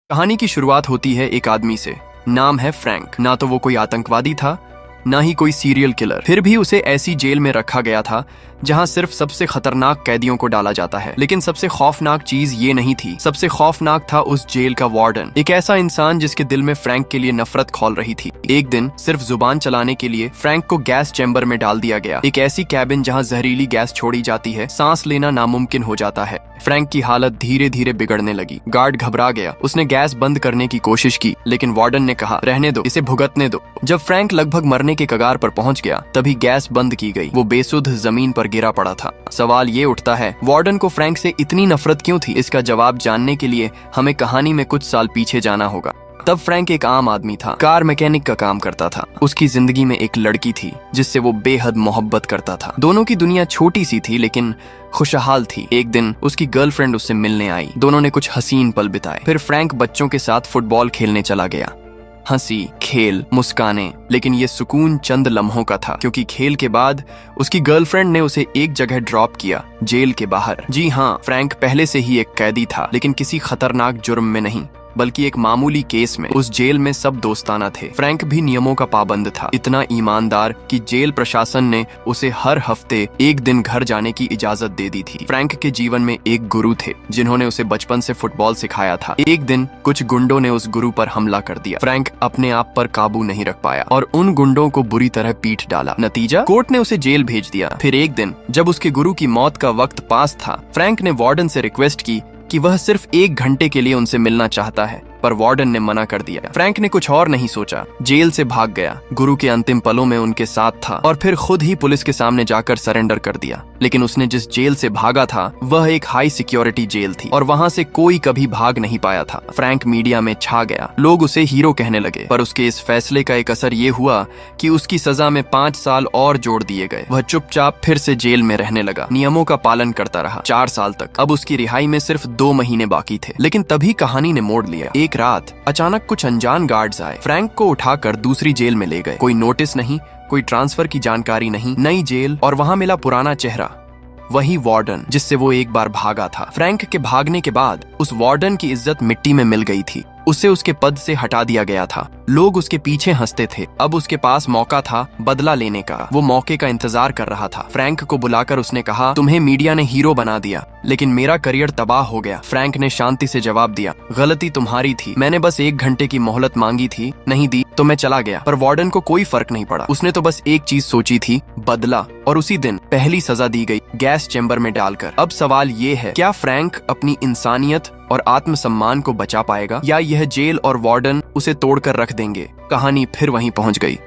कहानी की शुरुआत होती है एक आदमी से, नाम है फ्रैंक। ना तो वो कोई आतंकवादी था, ना ही कोई सीरियल किलर। फिर भी उसे ऐसी जेल में रखा गया था जहां सिर्फ सबसे खतरनाक कैदियों को डाला जाता है। लेकिन सबसे खौफनाक चीज ये नहीं थी, सबसे खौफनाक था उस जेल का वार्डन, एक ऐसा इंसान जिसके दिल में फ्रैंक के लिए नफरत खौल रही थी। एक दिन सिर्फ जुबान चलाने के लिए फ्रैंक को गैस चैम्बर में डाल दिया गया, एक ऐसी कैबिन जहां जहरीली गैस छोड़ी जाती है, सांस लेना नामुमकिन हो जाता है। फ्रैंक की हालत धीरे धीरे बिगड़ने लगी। गार्ड घबरा गया, उसने गैस बंद करने की कोशिश की, लेकिन वार्डन ने कहा रहने दो, इसे भुगतने दो। जब फ्रैंक लगभग मरने के कगार पर पहुंच गया, तभी गैस बंद की गई। वो बेसुध जमीन पर गिरा पड़ा था। सवाल ये उठता है, वार्डन को फ्रैंक से इतनी नफरत क्यों थी? इसका जवाब जानने के लिए हमें कहानी में कुछ साल पीछे जाना होगा। तब फ्रैंक एक आम आदमी था, कार मैकेनिक का काम करता था। उसकी जिंदगी में एक लड़की थी जिससे वो बेहद मोहब्बत करता था। दोनों की दुनिया छोटी सी थी लेकिन खुशहाल थी। एक दिन उसकी गर्लफ्रेंड उससे मिलने आई, दोनों ने कुछ हसीन पल बिताए। फिर फ्रैंक बच्चों के साथ फुटबॉल खेलने चला गया। हंसी, खेल, मुस्काने, लेकिन ये सुकून चंद लम्हों का था, क्योंकि खेल के बाद उसकी गर्लफ्रेंड ने उसे एक जगह ड्रॉप किया, जेल के बाहर। जी हाँ, फ्रैंक पहले से ही एक कैदी था, लेकिन किसी खतरनाक जुर्म में नहीं, बल्कि एक मामूली केस में। उस जेल में सब दोस्ताना थे। फ्रैंक भी नियमों का पाबंद था, इतना ईमानदार कि जेल प्रशासन ने उसे हर हफ्ते एक दिन घर जाने की इजाजत दे दी थी। फ्रैंक के जीवन में एक गुरु थे जिन्होंने उसे बचपन से फुटबॉल सिखाया था। एक दिन कुछ गुंडों ने उस गुरु पर हमला कर दिया। फ्रैंक अपने आप पर काबू नहीं रख पाया और उन गुंडों को बुरी तरह पीट डाला। नतीजा, कोर्ट ने उसे जेल भेज दिया। फिर एक दिन जब उसके गुरु की मौत का वक्त पास था, फ्रैंक ने वार्डन से रिक्वेस्ट की कि वह सिर्फ 1 घंटे के लिए उनसे मिलना चाहता है, पर वार्डन ने मना कर दिया। फ्रैंक ने कुछ और नहीं सोचा, जेल से भाग गया। गुरु के अंतिम पलों में उनके साथ था और फिर खुद ही पुलिस के सामने जाकर सरेंडर कर दिया। लेकिन उसने जिस जेल से भागा था वह एक हाई सिक्योरिटी जेल थी और वहां से कोई कभी भाग नहीं पाया था। फ्रैंक मीडिया में छा गया, लोग उसे हीरो कहने लगे। पर उसके इस फैसले का एक असर ये हुआ कि उसकी सजा में 5 साल और जोड़ दिए गए। वह चुपचाप फिर से जेल में रहने लगा, नियमों का पालन करता रहा 4 साल तक। अब उसकी रिहाई में सिर्फ 2 महीने बाकी थे। लेकिन तभी कहानी ने मोड़ लिया। एक रात अचानक कुछ अनजान गार्ड्स आए, फ्रैंक को उठाकर दूसरी जेल में ले गए। कोई नोटिस नहीं, कोई ट्रांसफर की जानकारी नहीं, नई जेल, और वहां मिला पुराना चेहरा, वही वार्डन जिससे वो एक बार भागा था। फ्रैंक के भागने के बाद उस वार्डन की इज्जत मिट्टी में मिल गई थी। उसे उसके पद से हटा दिया गया था। लोग उसके पीछे हंसते थे। अब उसके पास मौका था बदला लेने का। वो मौके का इंतजार कर रहा था। फ्रैंक को बुलाकर उसने कहा, तुम्हें मीडिया ने हीरो बना दिया, लेकिन मेरा करियर तबाह हो गया। फ्रैंक ने शांति से जवाब दिया, गलती तुम्हारी थी, मैंने बस 1 घंटे की मोहलत मांगी थी, नहीं दी तो मैं चला गया। पर वार्डन को कोई फर्क नहीं पड़ा। उसने तो बस एक चीज सोची थी, बदला, और उसी दिन पहली सजा दी गई, गैस चैम्बर में डालकर। अब सवाल ये है, क्या फ्रैंक अपनी इंसानियत और आत्मसम्मान को बचा पाएगा, या यह जेल और वार्डन उसे तोड़कर रख देंगे? कहानी फिर वहीं पहुंच गई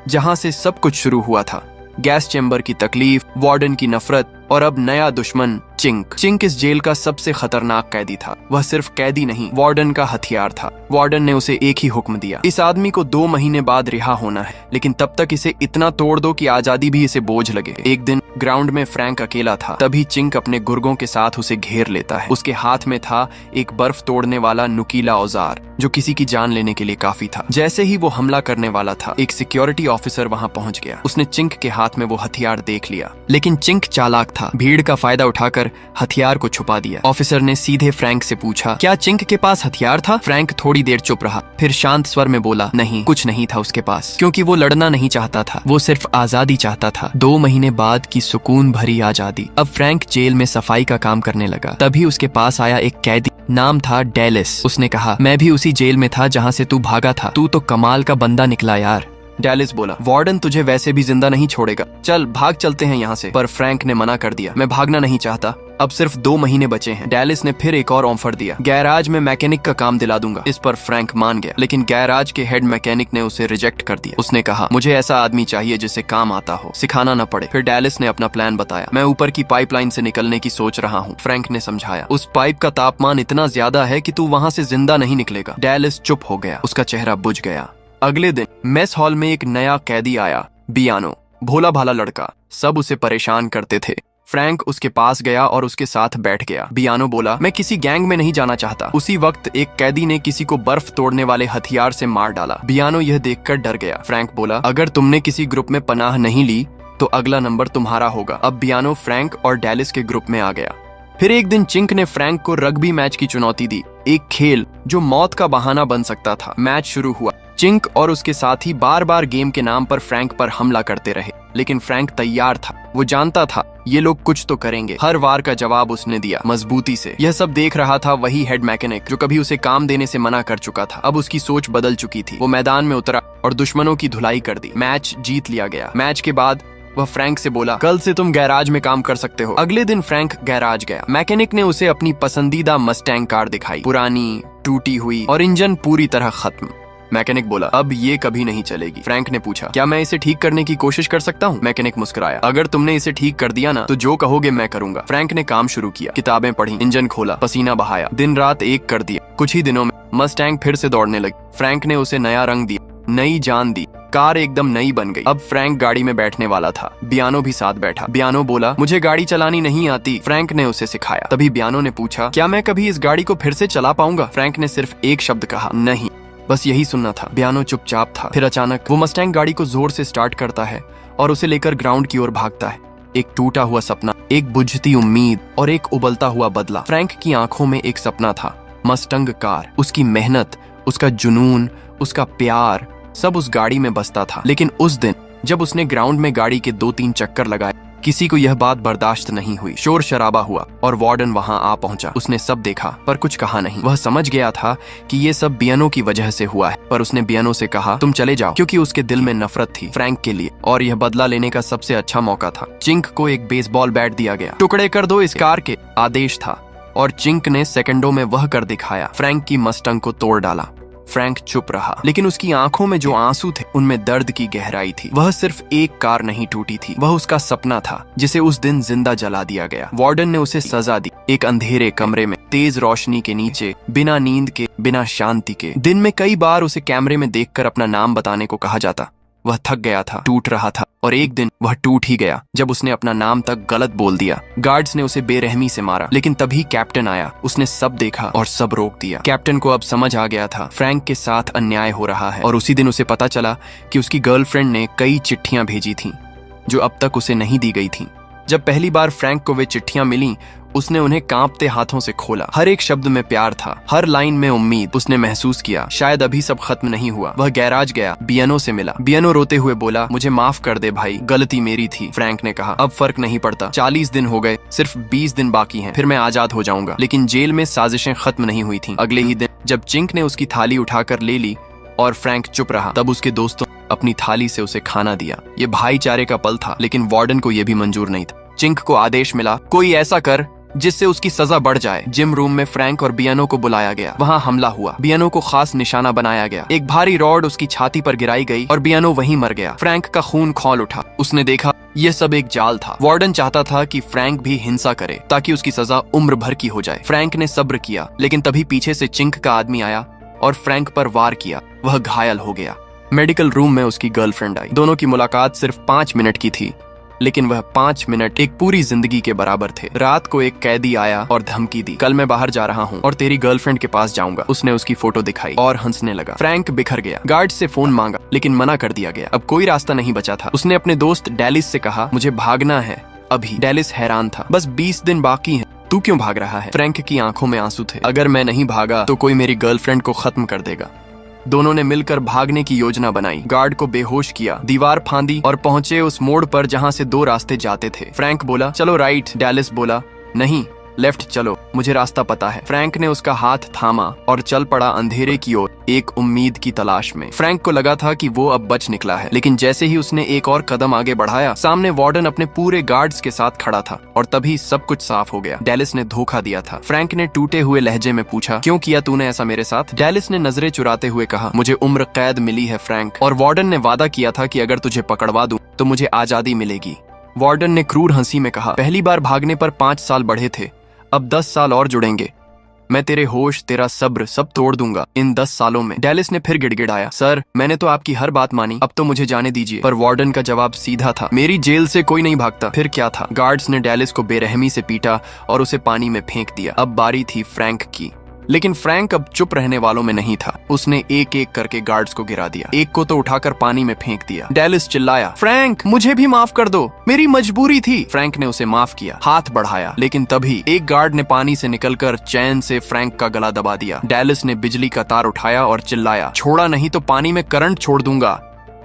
जहां से सब कुछ शुरू हुआ था। गैस चैम्बर की तकलीफ, वार्डन की नफरत, और अब नया दुश्मन चिंक। चिंक इस जेल का सबसे खतरनाक कैदी था। वह सिर्फ कैदी नहीं, वार्डन का हथियार था। वार्डन ने उसे एक ही हुक्म दिया, इस आदमी को 2 महीने बाद रिहा होना है, लेकिन तब तक इसे इतना तोड़ दो कि आजादी भी इसे बोझ लगे। एक दिन ग्राउंड में फ्रैंक अकेला था, तभी चिंक अपने गुर्गों के साथ उसे घेर लेता है। उसके हाथ में था एक बर्फ तोड़ने वाला नुकीला औजार जो किसी की जान लेने के लिए काफी था। जैसे ही वो हमला करने वाला था, एक सिक्योरिटी ऑफिसर वहां पहुंच गया। उसने चिंक के हाथ में वो हथियार देख लिया, लेकिन चिंक चालाक था, भीड़ का फायदा उठाकर हथियार को छुपा दिया। ऑफिसर ने सीधे फ्रैंक से पूछा, क्या चिंक के पास हथियार था? फ्रैंक थोड़ी देर चुप रहा, फिर शांत स्वर में बोला, नहीं, कुछ नहीं था उसके पास, क्योंकि वो लड़ना नहीं चाहता था, वो सिर्फ आजादी चाहता था। 2 महीने बाद की सुकून भरी आजादी। अब फ्रैंक जेल में सफाई का काम करने लगा। तभी उसके पास आया एक कैदी, नाम था डेलिस। उसने कहा, मैं भी उसी जेल में था जहाँ से तू भागा था, तू तो कमाल का बंदा निकला यार। डेलिस बोला, वार्डन तुझे वैसे भी जिंदा नहीं छोड़ेगा, चल भाग चलते हैं यहाँ से। पर फ्रैंक ने मना कर दिया, मैं भागना नहीं चाहता, अब सिर्फ 2 महीने बचे हैं। डेलिस ने फिर एक और ऑफर दिया, गैराज में मैकेनिक का काम दिला दूंगा। इस पर फ्रैंक मान गया, लेकिन गैराज के हेड मैकेनिक ने उसे रिजेक्ट कर दिया। उसने कहा, मुझे ऐसा आदमी चाहिए जिसे काम आता हो, सिखाना न पड़े। फिर डेलिस ने अपना प्लान बताया, मैं ऊपर की पाइपलाइन से निकलने की सोच रहा हूँ। फ्रैंक ने समझाया, उस पाइप का तापमान इतना ज्यादा है कि तू वहाँ से जिंदा नहीं निकलेगा। डेलिस चुप हो गया, उसका चेहरा बुझ गया। अगले दिन मेस हॉल में एक नया कैदी आया, बियानो, भोला भाला लड़का। सब उसे परेशान करते थे। फ्रैंक उसके पास गया और उसके साथ बैठ गया। बियानो बोला, मैं किसी गैंग में नहीं जाना चाहता। उसी वक्त एक कैदी ने किसी को बर्फ तोड़ने वाले हथियार से मार डाला। बियानो यह देखकर डर गया। फ्रैंक बोला, अगर तुमने किसी ग्रुप में पनाह नहीं ली तो अगला नंबर तुम्हारा होगा। अब बियानो फ्रैंक और डेलिस के ग्रुप में आ गया। फिर एक दिन चिंक ने फ्रैंक को रग्बी मैच की चुनौती दी। एक खेल जो मौत का बहाना बन सकता था। मैच शुरू हुआ। चिंक और उसके साथी बार बार गेम के नाम पर फ्रैंक पर हमला करते रहे, लेकिन फ्रैंक तैयार था। वो जानता था ये लोग कुछ तो करेंगे। हर वार का जवाब उसने दिया मजबूती से। यह सब देख रहा था वही हेड मैकेनिक जो कभी उसे काम देने से मना कर चुका था। अब उसकी सोच बदल चुकी थी। वो मैदान में उतरा और दुश्मनों की धुलाई कर दी। मैच जीत लिया गया। मैच के बाद वह फ्रैंक से बोला, कल से तुम गैराज में काम कर सकते हो। अगले दिन फ्रैंक गैराज गया। मैकेनिक ने उसे अपनी पसंदीदा मस्टैंग कार दिखाई, पुरानी, टूटी हुई और इंजन पूरी तरह खत्म। मैकेनिक बोला, अब ये कभी नहीं चलेगी। फ्रैंक ने पूछा, क्या मैं इसे ठीक करने की कोशिश कर सकता हूँ? मैकेनिक मुस्कुराया, अगर तुमने इसे ठीक कर दिया ना तो जो कहोगे मैं करूंगा। फ्रैंक ने काम शुरू किया। किताबें पढ़ी, इंजन खोला, पसीना बहाया, दिन रात एक कर दिया। कुछ ही दिनों में मस्टैंग फिर से दौड़ने लगी। फ्रैंक ने उसे नया रंग दिया, नई जान दी। कार एकदम नई बन गई। अब फ्रैंक गाड़ी में बैठने वाला था। बियानो भी साथ बैठा। बियानो बोला, मुझे गाड़ी चलानी नहीं आती। फ्रैंक ने उसे सिखाया। तभी बियानो ने पूछा, क्या मैं कभी इस गाड़ी को फिर से चला पाऊंगा? फ्रैंक ने सिर्फ एक शब्द कहा, नहीं। बस यही सुनना था। बियानो चुपचाप था। फिर अचानक वो मस्टैंग गाड़ी को जोर से स्टार्ट करता है और उसे लेकर ग्राउंड की ओर भागता है। एक टूटा हुआ सपना, एक बुझती उम्मीद और एक उबलता हुआ बदला। फ्रैंक की आंखों में एक सपना था, मस्टंग कार। उसकी मेहनत, उसका जुनून, उसका प्यार सब उस गाड़ी में बसता था। लेकिन उस दिन जब उसने ग्राउंड में गाड़ी के 2-3 चक्कर लगाए, किसी को यह बात बर्दाश्त नहीं हुई। शोर शराबा हुआ और वार्डन वहां आ पहुंचा। उसने सब देखा पर कुछ कहा नहीं। वह समझ गया था कि ये सब बियानो की वजह से हुआ है, पर उसने बियानो से कहा, तुम चले जाओ, क्योंकि उसके दिल में नफरत थी फ्रैंक के लिए और यह बदला लेने का सबसे अच्छा मौका था। चिंक को एक बेसबॉल बैट दिया गया। टुकड़े कर दो इस कार के, आदेश था, और चिंक ने सेकंडों में वह कर दिखाया। फ्रैंक की मस्टंग को तोड़ डाला। फ्रैंक चुप रहा, लेकिन उसकी आंखों में जो आंसू थे उनमें दर्द की गहराई थी। वह सिर्फ एक कार नहीं टूटी थी, वह उसका सपना था जिसे उस दिन जिंदा जला दिया गया। वार्डन ने उसे सजा दी। एक अंधेरे कमरे में, तेज रोशनी के नीचे, बिना नींद के, बिना शांति के। दिन में कई बार उसे कैमरे में देखकर अपना नाम बताने को कहा जाता। वह थक गया था, टूट रहा था, और एक दिन वह टूट ही गया जब उसने अपना नाम तक गलत बोल दिया। गार्ड्स ने उसे बेरहमी से मारा, लेकिन तभी कैप्टन आया। उसने सब देखा और सब रोक दिया। कैप्टन को अब समझ आ गया था फ्रैंक के साथ अन्याय हो रहा है, और उसी दिन उसे पता चला कि उसकी गर्लफ्रेंड ने कई चिट्ठियां भेजी थीं जो अब तक उसे नहीं दी गई थीं। जब पहली बार फ्रैंक को वे चिट्ठियां मिलीं, उसने उन्हें कांपते हाथों से खोला। हर एक शब्द में प्यार था, हर लाइन में उम्मीद। उसने महसूस किया शायद अभी सब खत्म नहीं हुआ। वह गैराज गया, बियानो से मिला। बियानो रोते हुए बोला, मुझे माफ कर दे भाई, गलती मेरी थी। फ्रैंक ने कहा, अब फर्क नहीं पड़ता, 40 दिन हो गए, सिर्फ 20 दिन बाकी हैं, फिर मैं आजाद हो जाऊंगा। लेकिन जेल में साजिशें खत्म नहीं हुई थी। अगले ही दिन जब चिंक ने उसकी थाली उठाकर ले ली और फ्रैंक चुप रहा, तब उसके दोस्तों अपनी थाली से उसे खाना दिया। ये भाईचारे का पल था, लेकिन वार्डन को यह भी मंजूर नहीं था। चिंक को आदेश मिला, कोई ऐसा कर जिससे उसकी सजा बढ़ जाए। जिम रूम में फ्रैंक और बियानो को बुलाया गया। वहां हमला हुआ। बियानो को खास निशाना बनाया गया। एक भारी रॉड उसकी छाती पर गिराई गई और बियानो वहीं मर गया। फ्रैंक का खून खौल उठा। उसने देखा यह सब एक जाल था। वार्डन चाहता था कि फ्रैंक भी हिंसा करे ताकि उसकी सजा उम्र भर की हो जाए। फ्रैंक ने सब्र किया, लेकिन तभी पीछे से चिंक का आदमी आया और फ्रैंक पर वार किया। वह घायल हो गया। मेडिकल रूम में उसकी गर्लफ्रेंड आई। दोनों की मुलाकात सिर्फ 5 मिनट की थी, लेकिन वह 5 मिनट एक पूरी जिंदगी के बराबर थे। रात को एक कैदी आया और धमकी दी, कल मैं बाहर जा रहा हूँ और तेरी गर्लफ्रेंड के पास जाऊंगा। उसने उसकी फोटो दिखाई और हंसने लगा। फ्रैंक बिखर गया। गार्ड से फोन मांगा, लेकिन मना कर दिया गया। अब कोई रास्ता नहीं बचा था। उसने अपने दोस्त डेलिस से कहा, मुझे भागना है अभी। डेलिस हैरान था, बस 20 दिन बाकी हैं, तू क्यों भाग रहा है? फ्रैंक की आंखों में आंसू थे। अगर मैं नहीं भागा तो कोई मेरी गर्लफ्रेंड को खत्म कर देगा। दोनों ने मिलकर भागने की योजना बनाई। गार्ड को बेहोश किया, दीवार फांदी और पहुंचे उस मोड़ पर जहां से 2 रास्ते जाते थे। फ्रैंक बोला, चलो राइट। डेलिस बोला, नहीं, लेफ्ट चलो, मुझे रास्ता पता है। फ्रैंक ने उसका हाथ थामा और चल पड़ा अंधेरे की ओर, एक उम्मीद की तलाश में। फ्रैंक को लगा था कि वो अब बच निकला है, लेकिन जैसे ही उसने एक और कदम आगे बढ़ाया, सामने वार्डन अपने पूरे गार्ड्स के साथ खड़ा था और तभी सब कुछ साफ हो गया। डेलिस ने धोखा दिया था। फ्रैंक ने टूटे हुए लहजे में पूछा, क्यों किया तूने ऐसा मेरे साथ? डेलिस ने नजरें चुराते हुए कहा, मुझे उम्र कैद मिली है फ्रैंक, और वार्डन ने वादा किया था कि अगर तुझे पकड़वा दूं तो मुझे आजादी मिलेगी। वार्डन ने क्रूर हंसी में कहा, पहली बार भागने पर 5 साल बढ़े थे, अब 10 साल और जुड़ेंगे। मैं तेरे होश, तेरा सब्र सब तोड़ दूंगा इन 10 सालों में। डेलिस ने फिर गिड़गिड़ाया, सर मैंने तो आपकी हर बात मानी, अब तो मुझे जाने दीजिए। पर वार्डन का जवाब सीधा था, मेरी जेल से कोई नहीं भागता। फिर क्या था? गार्ड्स ने डेलिस को बेरहमी से पीटा और उसे पानी में फेंक दिया। अब बारी थी फ्रैंक की। लेकिन फ्रैंक अब चुप रहने वालों में नहीं था। उसने एक एक करके गार्ड्स को गिरा दिया, एक को तो उठाकर पानी में फेंक दिया। डेलिस चिल्लाया, फ्रैंक मुझे भी माफ कर दो, मेरी मजबूरी थी। फ्रैंक ने उसे माफ किया, हाथ बढ़ाया, लेकिन तभी एक गार्ड ने पानी से निकलकर चैन से फ्रैंक का गला दबा दिया। डेलिस ने बिजली का तार उठाया और चिल्लाया, छोड़ा नहीं तो पानी में करंट छोड़ दूंगा,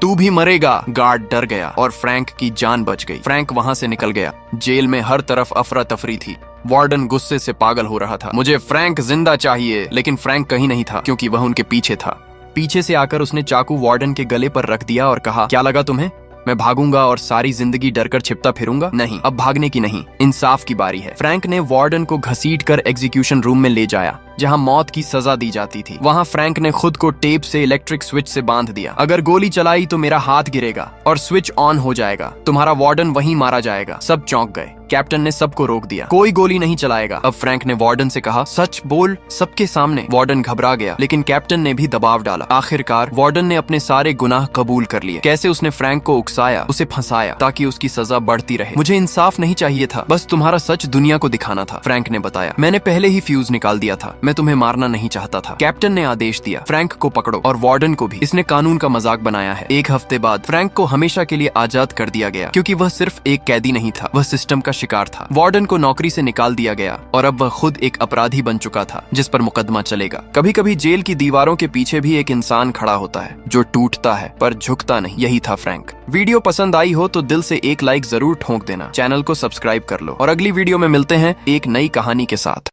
तू भी मरेगा। गार्ड डर गया और फ्रैंक की जान बच गई। फ्रैंक वहां से निकल गया। जेल में हर तरफ अफरा तफरी थी। वार्डन गुस्से से पागल हो रहा था। मुझे फ्रैंक जिंदा चाहिए, लेकिन फ्रैंक कहीं नहीं था, क्योंकि वह उनके पीछे था। पीछे से आकर उसने चाकू वार्डन के गले पर रख दिया और कहा, क्या लगा तुम्हें मैं भागूंगा और सारी जिंदगी डरकर छिपता फिरूंगा? नहीं, अब भागने की नहीं, इंसाफ की बारी है। फ्रैंक ने वार्डन को घसीटकर एग्जीक्यूशन रूम में ले जाया, जहां मौत की सजा दी जाती थी। वहां फ्रैंक ने खुद को टेप से इलेक्ट्रिक स्विच से बांध दिया। अगर गोली चलाई तो मेरा हाथ गिरेगा और स्विच ऑन हो जाएगा, तुम्हारा वार्डन वहीं मारा जाएगा। सब चौंक गए। कैप्टन ने सबको रोक दिया, कोई गोली नहीं चलाएगा। अब फ्रैंक ने वार्डन से कहा, सच बोल सबके सामने। वार्डन घबरा गया, लेकिन कैप्टन ने भी दबाव डाला। आखिरकार वार्डन ने अपने सारे गुनाह कबूल कर लिए। कैसे उसने फ्रैंक को उकसाया, उसे फंसाया ताकि उसकी सजा बढ़ती रहे। मुझे इंसाफ नहीं चाहिए था, बस तुम्हारा सच दुनिया को दिखाना था, फ्रैंक ने बताया। मैंने पहले ही फ्यूज निकाल दिया था, मैं तुम्हें मारना नहीं चाहता था। कैप्टन ने आदेश दिया, फ्रैंक को पकड़ो और वार्डन को भी, इसने कानून का मजाक बनाया है। एक हफ्ते बाद फ्रैंक को हमेशा के लिए आजाद कर दिया गया, क्योंकि वह सिर्फ एक कैदी नहीं था, वह सिस्टम का शिकार था। वार्डन को नौकरी से निकाल दिया गया और अब वह खुद एक अपराधी बन चुका था, जिस पर मुकदमा चलेगा। कभी कभी जेल की दीवारों के पीछे भी एक इंसान खड़ा होता है, जो टूटता है पर झुकता नहीं। यही था फ्रैंक। वीडियो पसंद आई हो तो दिल से एक लाइक जरूर ठोक देना, चैनल को सब्सक्राइब कर लो और अगली वीडियो में मिलते हैं एक नई कहानी के साथ।